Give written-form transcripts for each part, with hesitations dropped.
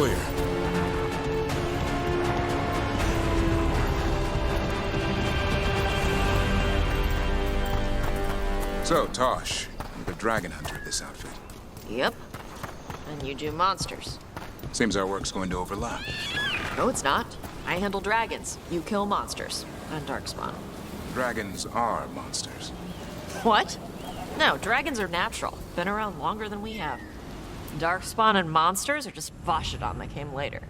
clear. So, Tosh, you're the dragon hunter of this outfit. Yep. And you do monsters. Seems our work's going to overlap. No, it's not. I handle dragons. You kill monsters. And darkspawn. Dragons are monsters. What? No, dragons are natural. Been around longer than we have. Darkspawn and monsters are just Vashidon that came later.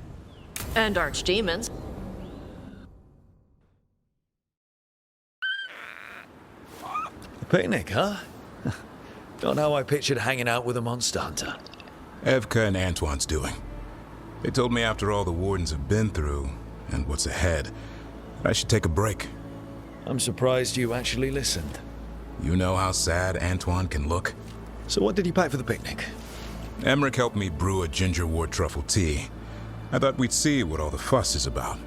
And archdemons. A picnic, huh? Don't know how I pictured hanging out with a monster hunter. Evka and Antoine's doing. They told me after all the Wardens have been through, and what's ahead, I should take a break. I'm surprised you actually listened. You know how sad Antoine can look? So what did you pack for the picnic? Emmerich helped me brew a ginger wort truffle tea. I thought we'd see what all the fuss is about.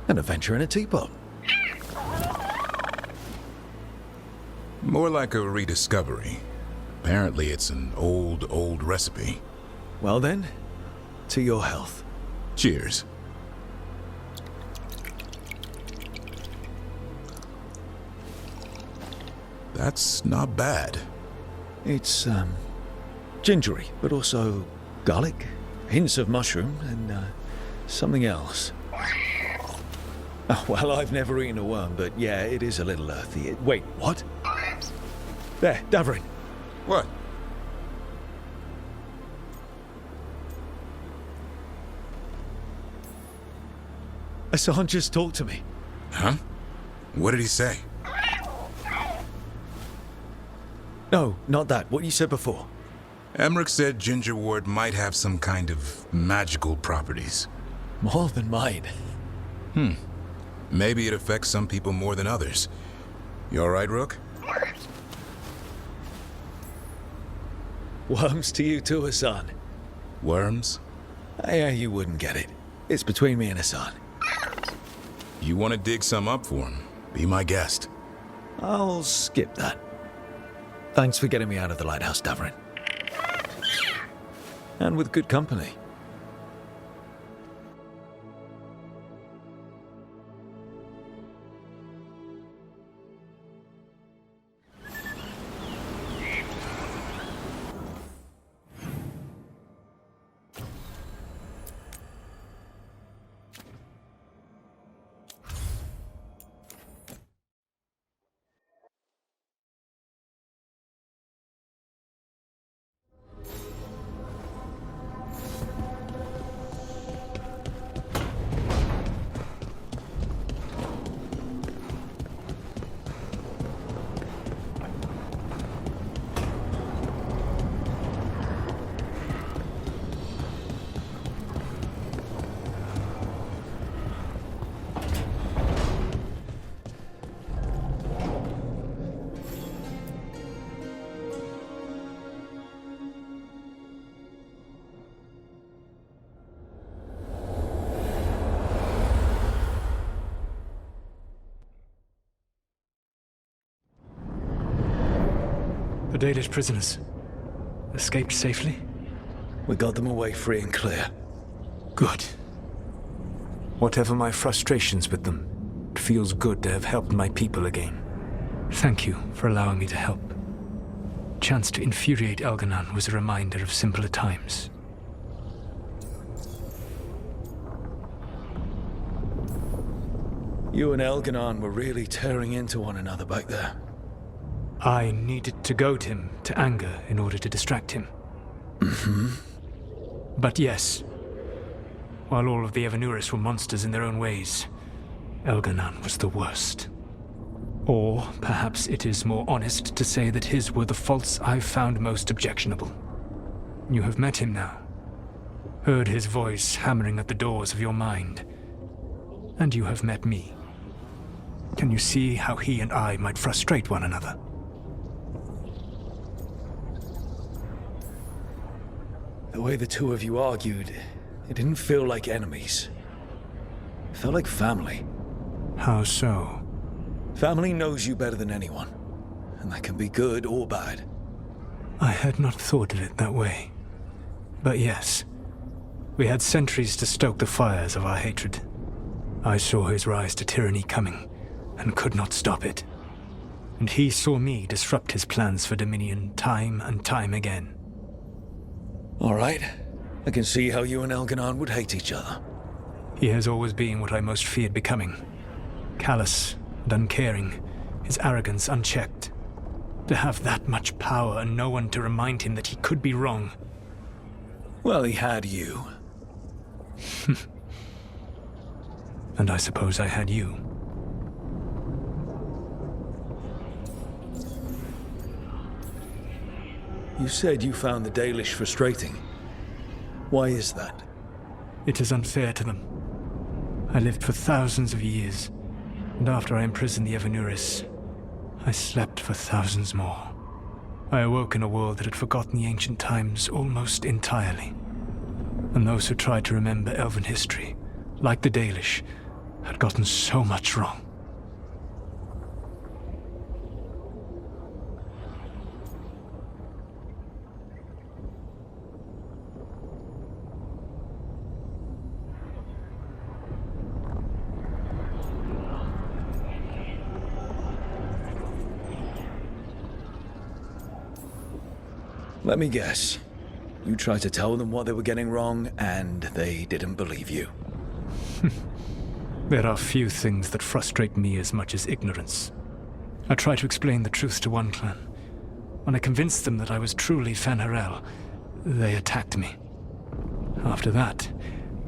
An adventure in a teapot. More like a rediscovery. Apparently it's an old recipe. Well then, to your health. Cheers. That's not bad. It's, gingery, but also garlic, hints of mushroom, and, something else. Oh, well, I've never eaten a worm, but yeah, it is a little earthy. Wait, what? There, Davrin. What? Hassan just talked to me. Huh? What did he say? No, not that. What you said before. Emmerich said ginger wort might have some kind of magical properties. More than mine. Maybe it affects some people more than others. You all right, Rook? Worms to you too, Hassan. Worms? Yeah, you wouldn't get it. It's between me and Hassan. You want to dig some up for him? Be my guest. I'll skip that. Thanks for getting me out of the lighthouse, Davrin. And with good company. The Dalish prisoners escaped safely? We got them away free and clear. Good. Whatever my frustrations with them, it feels good to have helped my people again. Thank you for allowing me to help. Chance to infuriate Elganon was a reminder of simpler times. You and Elganon were really tearing into one another back there. I needed to goad him to anger in order to distract him. But yes, while all of the Evanuris were monsters in their own ways, Elganon was the worst. Or perhaps it is more honest to say that his were the faults I've found most objectionable. You have met him now, heard his voice hammering at the doors of your mind, and you have met me. Can you see how he and I might frustrate one another? The way the two of you argued, It didn't feel like enemies. It felt like family. How so? Family knows you better than anyone, and that can be good or bad. I had not thought of it that way. But yes, we had centuries to stoke the fires of our hatred. I saw his rise to tyranny coming, and could not stop it. And he saw me disrupt his plans for dominion time and time again. All right. I can see how you and Elganon would hate each other. He has always been what I most feared becoming. Callous and uncaring, his arrogance unchecked. To have that much power and no one to remind him that he could be wrong. Well, he had you. And I suppose I had you. You said you found the Dalish frustrating. Why is that? It is unfair to them. I lived for thousands of years, and after I imprisoned the Evanuris, I slept for thousands more. I awoke in a world that had forgotten the ancient times almost entirely. And those who tried to remember Elven history, like the Dalish, had gotten so much wrong. Let me guess. You tried to tell them what they were getting wrong, and they didn't believe you. There are few things that frustrate me as much as ignorance. I tried to explain the truth to one clan. When I convinced them that I was truly Fen'Harel, they attacked me. After that,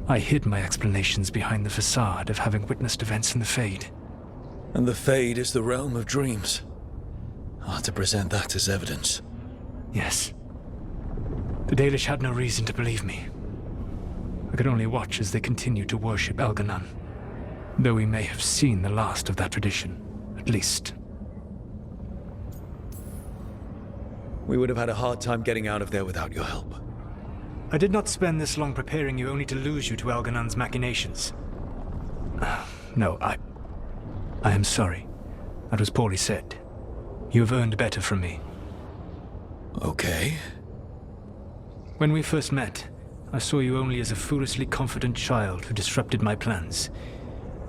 I hid my explanations behind the facade of having witnessed events in the Fade. And the Fade is the realm of dreams. Hard to present that as evidence. Yes. The Dalish had no reason to believe me. I could only watch as they continued to worship Elganon, though we may have seen the last of that tradition, at least. We would have had a hard time getting out of there without your help. I did not spend this long preparing you only to lose you to Elganon's machinations. No, I am sorry. That was poorly said. You have earned better from me. Okay. When we first met, I saw you only as a foolishly confident child who disrupted my plans.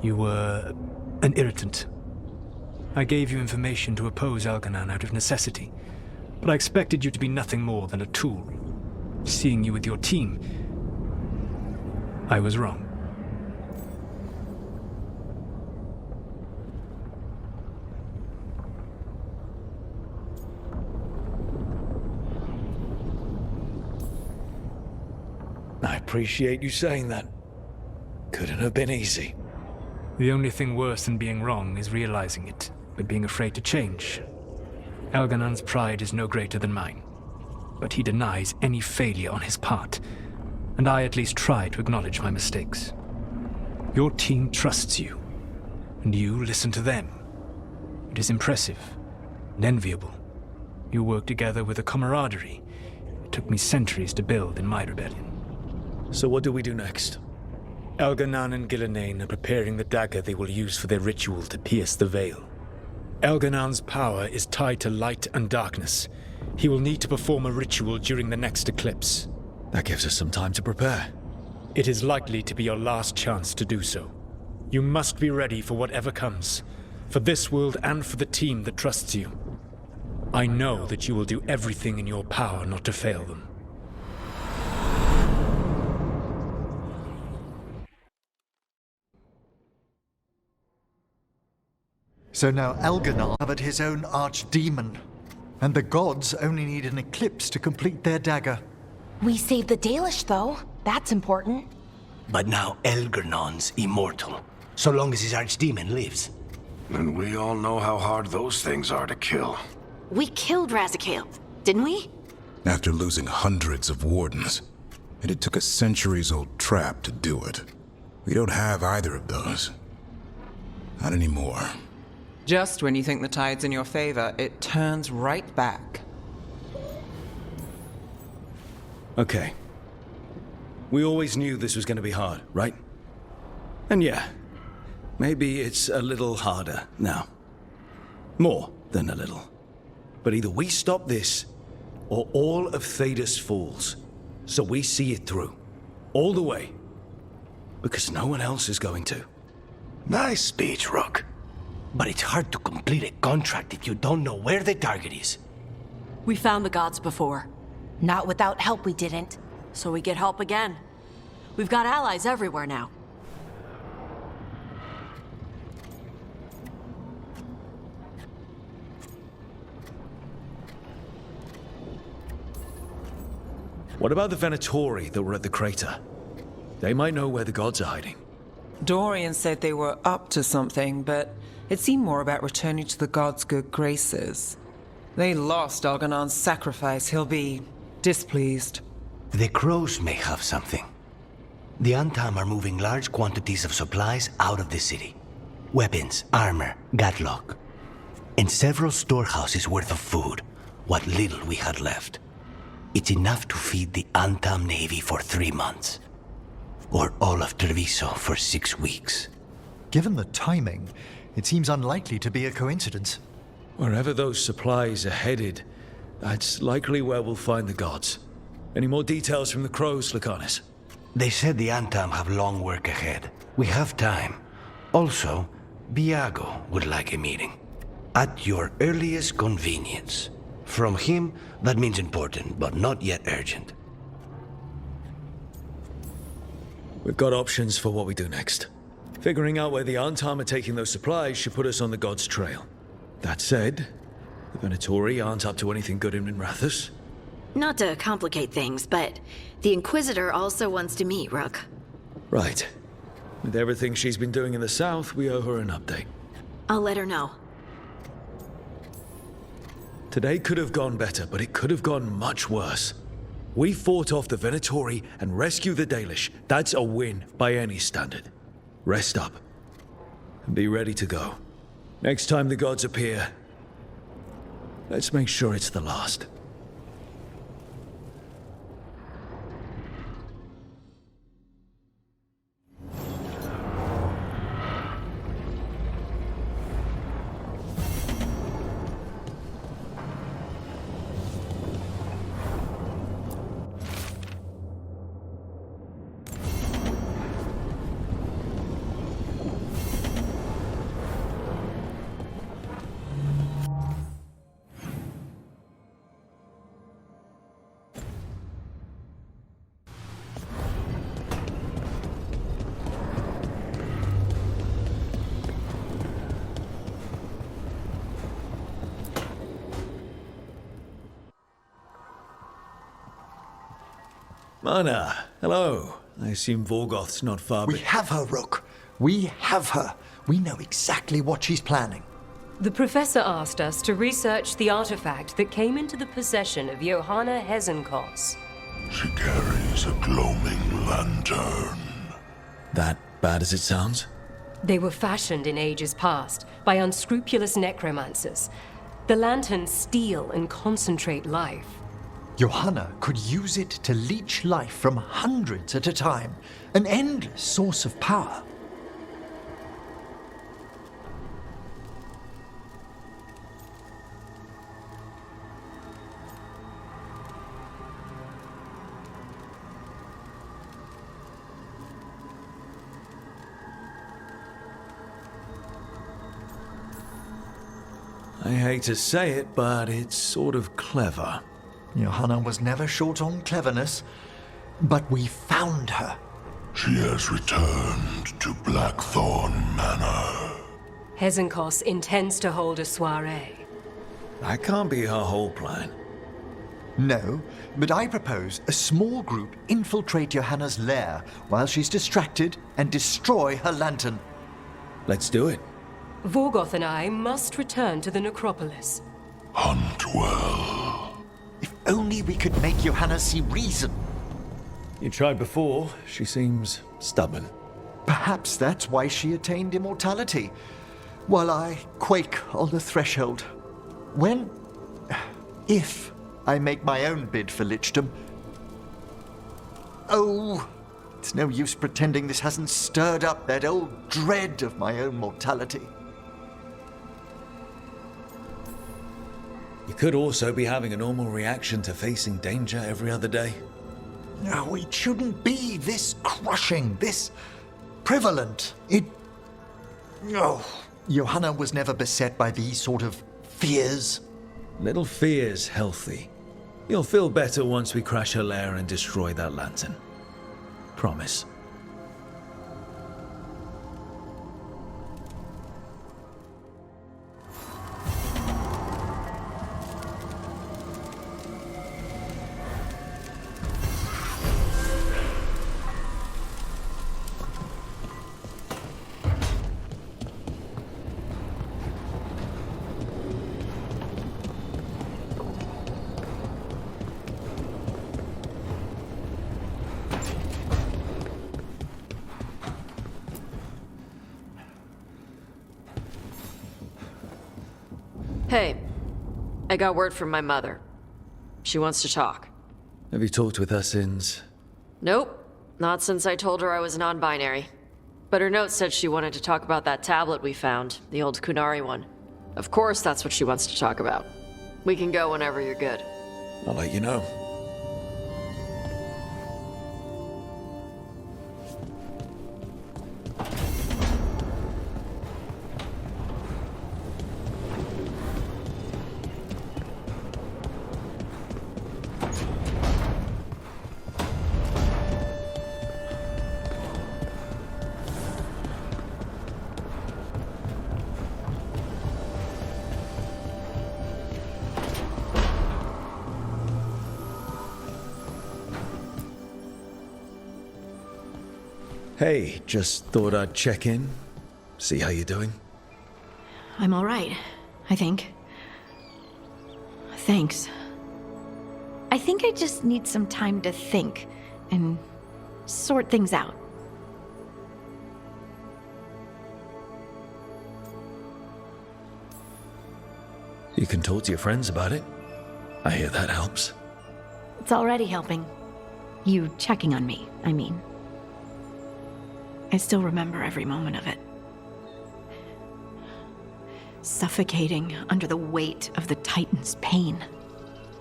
You were an irritant. I gave you information to oppose Elganon out of necessity, but I expected you to be nothing more than a tool. Seeing you with your team, I was wrong. I appreciate you saying that. Couldn't have been easy. The only thing worse than being wrong is realizing it, but being afraid to change. Elganon's pride is no greater than mine, but he denies any failure on his part, and I at least try to acknowledge my mistakes. Your team trusts you, and you listen to them. It is impressive and enviable. You work together with a camaraderie it took me centuries to build in my rebellion. So what do we do next? Elganon and Gillenane are preparing the dagger they will use for their ritual to pierce the veil. Elganon's power is tied to light and darkness. He will need to perform a ritual during the next eclipse. That gives us some time to prepare. It is likely to be your last chance to do so. You must be ready for whatever comes, for this world and for the team that trusts you. I know that you will do everything in your power not to fail them. So now Elganon have his own archdemon, and the gods only need an eclipse to complete their dagger. We saved the Dalish, though. That's important. But now Elganon's immortal, so long as his archdemon lives. And we all know how hard those things are to kill. We killed Razikale, didn't we? After losing hundreds of wardens, and it took a centuries-old trap to do it. We don't have either of those. Not anymore. Just when you think the tide's in your favor, it turns right back. Okay. We always knew this was going to be hard, right? And yeah, maybe it's a little harder now. More than a little. But either we stop this, or all of Thedas falls. So we see it through. All the way. Because no one else is going to. Nice speech, Rook. But it's hard to complete a contract if you don't know where the target is. We found the gods before, Not without help, we didn't. so we get help again. We've got allies everywhere now. What about the Venatori that were at the crater? They might know where the gods are hiding. Dorian said they were up to something, but it seemed more about returning to the gods' good graces. They lost Algernon's sacrifice. He'll be displeased. The crows may have something. The Antam are moving large quantities of supplies out of the city. Weapons, armor, gatlock. And several storehouses worth of food, what little we had left. It's enough to feed the Antam Navy for 3 months. Or all of Treviso for 6 weeks. Given the timing, it seems unlikely to be a coincidence. Wherever those supplies are headed, that's likely where we'll find the gods. Any more details from the crows, Lucanus? They said the Antam have long work ahead. We have time. Also, Biago would like a meeting. At your earliest convenience. From him, that means important, but not yet urgent. We've got options for what we do next. Figuring out where the Antam are taking those supplies should put us on the gods' trail. That said, the Venatori aren't up to anything good in Minrathous. Not to complicate things, but the Inquisitor also wants to meet Rook. Right. With everything she's been doing in the south, we owe her an update. I'll let her know. Today could have gone better, but it could have gone much worse. We fought off the Venatori and rescued the Dalish. That's a win by any standard. Rest up. And be ready to go. Next time the gods appear, let's make sure it's the last. Mana, hello. I assume Vorgoth's not far We have her, Rook. We have her. We know exactly what she's planning. The professor asked us to research the artifact that came into the possession of Johanna Hezenkos. She carries a gloaming lantern. That bad as it sounds? They were fashioned in ages past by unscrupulous necromancers. The lanterns steal and concentrate life. Johanna could use it to leech life from hundreds at a time. An endless source of power. I hate to say it, but it's sort of clever. Johanna was never short on cleverness, but we found her. She has returned to Blackthorn Manor. Hezenkos intends to hold a soiree. That can't be her whole plan. No, but I propose a small group infiltrate Johanna's lair while she's distracted and destroy her lantern. Let's do it. Vorgoth and I must return to the necropolis. Hunt well. If only we could make Johanna see reason. You tried before. She seems stubborn. Perhaps that's why she attained immortality, while I quake on the threshold. If I make my own bid for lichdom. Oh, It's no use pretending this hasn't stirred up that old dread of my own mortality. You could also be having a normal reaction to facing danger every other day. No, it shouldn't be this crushing, this prevalent. No. Johanna was never beset by these sort of fears. Little fear's healthy. You'll feel better once we crash her lair and destroy that lantern. Promise. Hey, I got word from my mother. She wants to talk. Have you talked with her since? Nope, not since I told her I was non-binary. But her note said she wanted to talk about that tablet we found, the old Kunari one. Of course that's what she wants to talk about. We can go whenever you're good. I'll let you know. Hey, just thought I'd check in, see how you're doing. I'm all right, I think. Thanks. I think I just need some time to think and sort things out. You can talk to your friends about it. I hear that helps. It's already helping. You checking on me, I mean. I still remember every moment of it. Suffocating under the weight of the Titan's pain.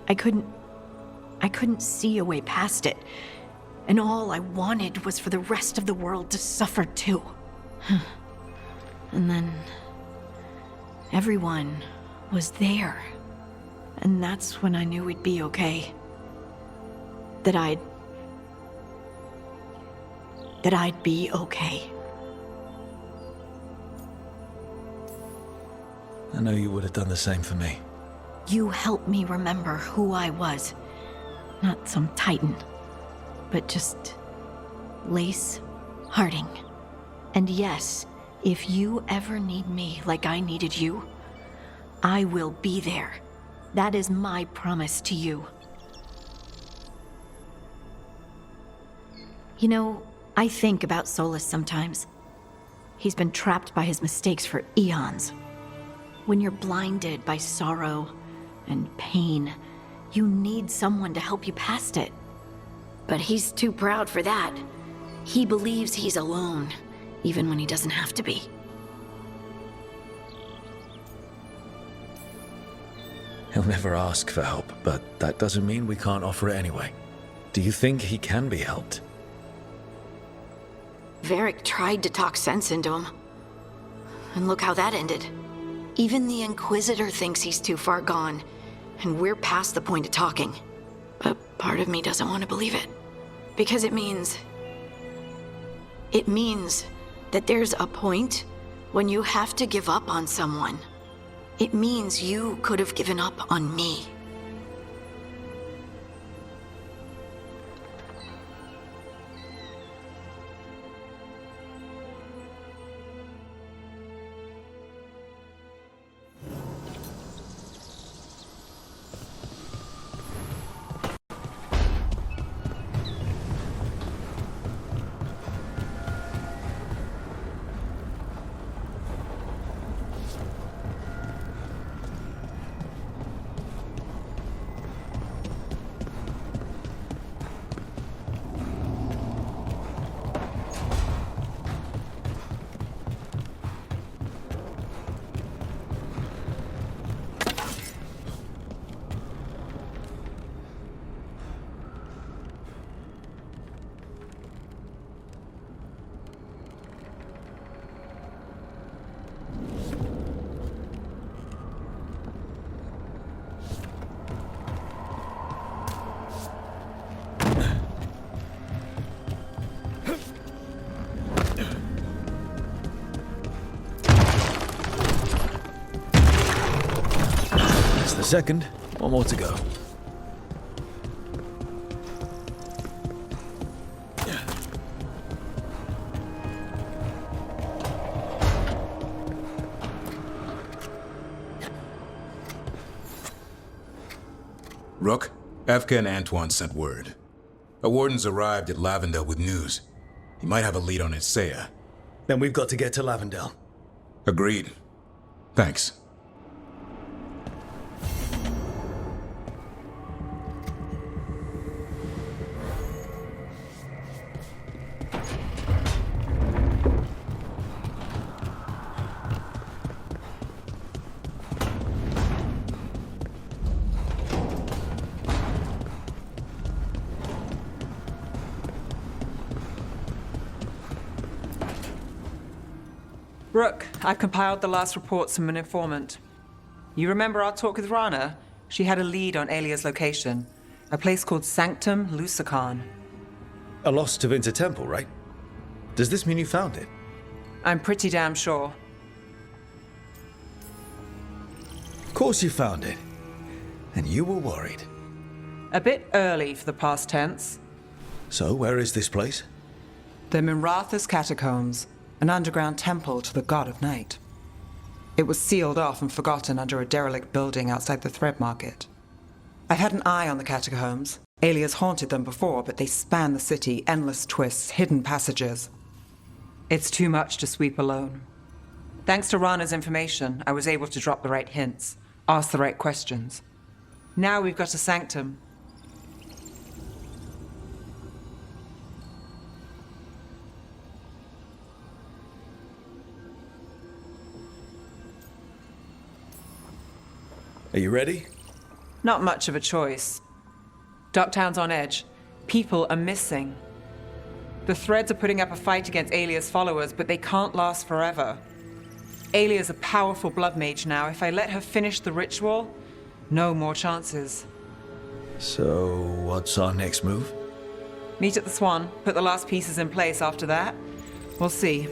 I couldn't see a way past it. And all I wanted was for the rest of the world to suffer too. And then everyone was there. And that's when I knew we'd be okay. That I'd be okay. I know you would have done the same for me. You helped me remember who I was. Not some Titan, but just Lace Harding. And yes, if you ever need me like I needed you, I will be there. That is my promise to you. You know, I think about Solus sometimes. He's been trapped by his mistakes for eons. When you're blinded by sorrow and pain, you need someone to help you past it. But he's too proud for that. He believes he's alone, even when he doesn't have to be. He'll never ask for help, but that doesn't mean we can't offer it anyway. Do you think he can be helped? Varric tried to talk sense into him. And look how that ended. Even the Inquisitor thinks he's too far gone, and we're past the point of talking. But part of me doesn't want to believe it. Because it means that there's a point when you have to give up on someone. It means you could have given up on me. the second. One more to go. Rook, Efka and Antoine sent word. A warden's arrived at Lavendel with news. He might have a lead on Isaiah. Then we've got to get to Lavendel. Agreed. Thanks. Rook, I've compiled the last reports from an informant. You remember our talk with Rana? She had a lead on Alia's location. A place called Sanctum Lucican. A lost Tevinter temple, right? Does this mean you found it? I'm pretty damn sure. Of course you found it. And you were worried. A bit early for the past tense. So, where is this place? The Minratha's Catacombs, an underground temple to the god of night. It was sealed off and forgotten under a derelict building outside the Thread Market. I've had an eye on the catacombs. Alias haunted them before, but they span the city, endless twists, hidden passages. It's too much to sweep alone. Thanks to Rana's information, I was able to drop the right hints, ask the right questions. Now we've got a sanctum. Are you ready? Not much of a choice. Docktown's on edge. People are missing. The Threads are putting up a fight against Alia's followers, but they can't last forever. Alia's a powerful blood mage now. If I let her finish the ritual, no more chances. So, what's our next move? Meet at the Swan, put the last pieces in place after that. We'll see.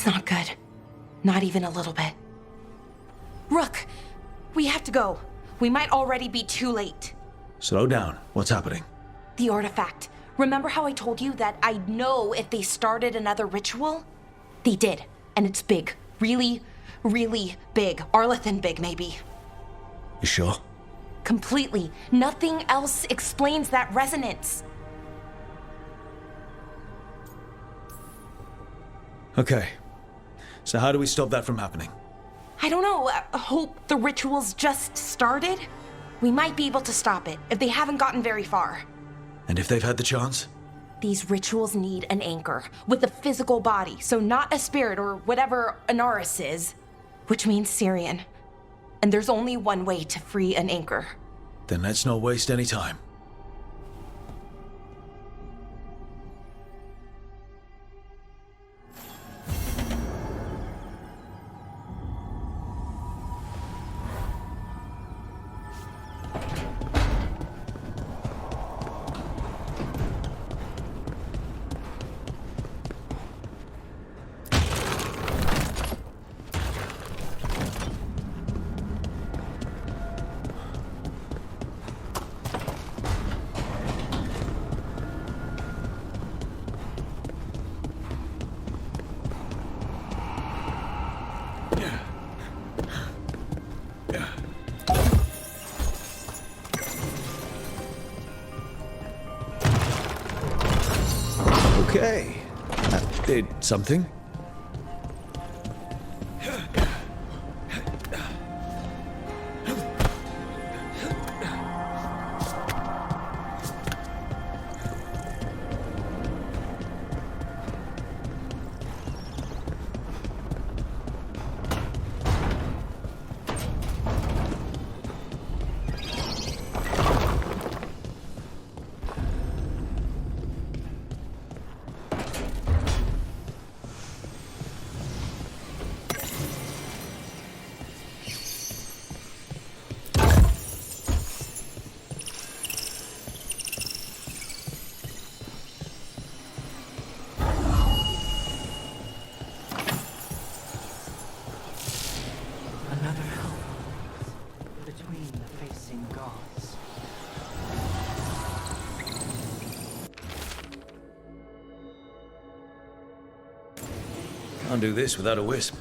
Not good. Not even a little bit. Rook, we have to go. We might already be too late. Slow down. What's happening? The artifact. Remember how I told you that I'd know if they started another ritual? They did, and it's big. Really, really big. Arlathan big, maybe. You sure? Completely. Nothing else explains that resonance. Okay. So how do we stop that from happening? I don't know. Hope the ritual's just started? We might be able to stop it if they haven't gotten very far. And if they've had the chance? These rituals need an anchor with a physical body, so not a spirit or whatever Anaris is, which means Syrian. And there's only one way to free an anchor. Then let's not waste any time. Okay, that did something. Another help between the facing gods. Can't do this without a wisp.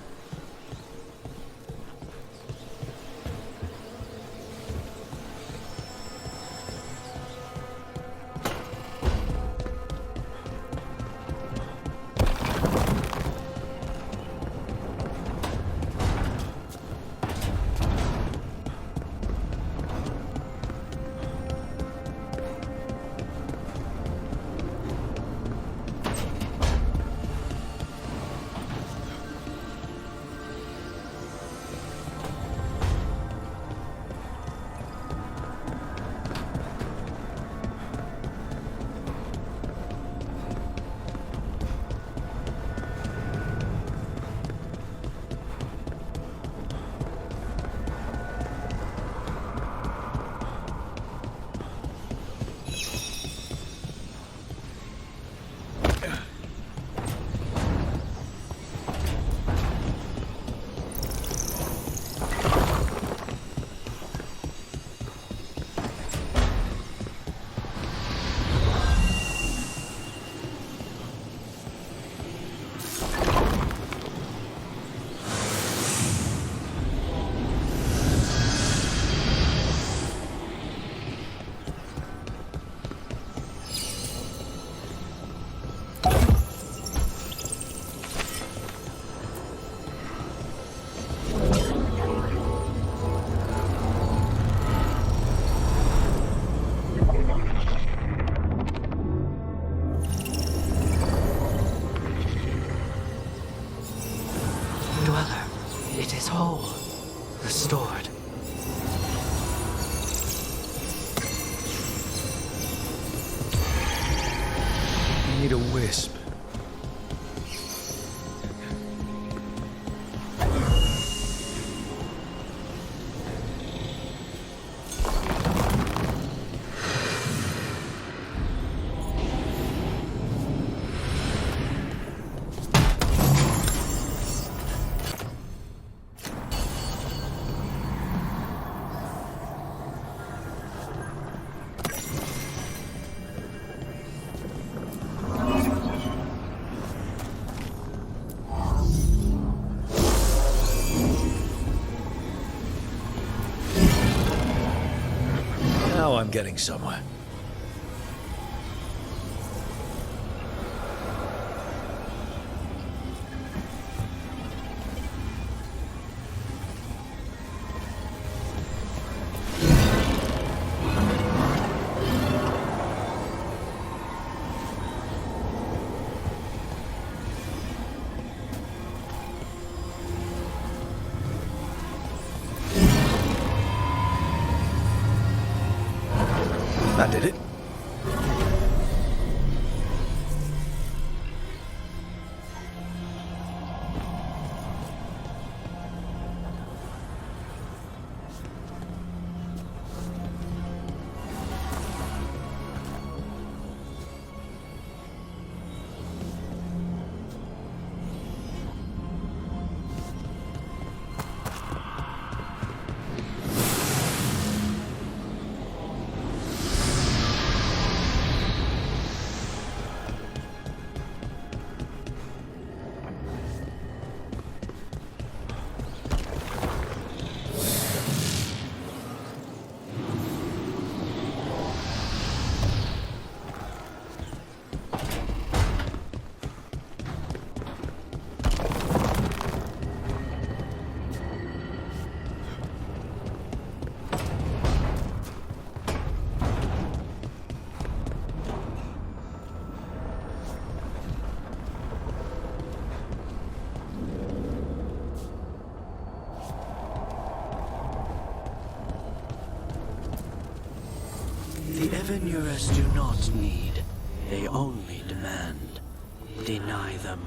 It is whole, restored. I need a wisp. Now I'm getting somewhere. That did it. The Evanurus do not need. They only demand. Deny them.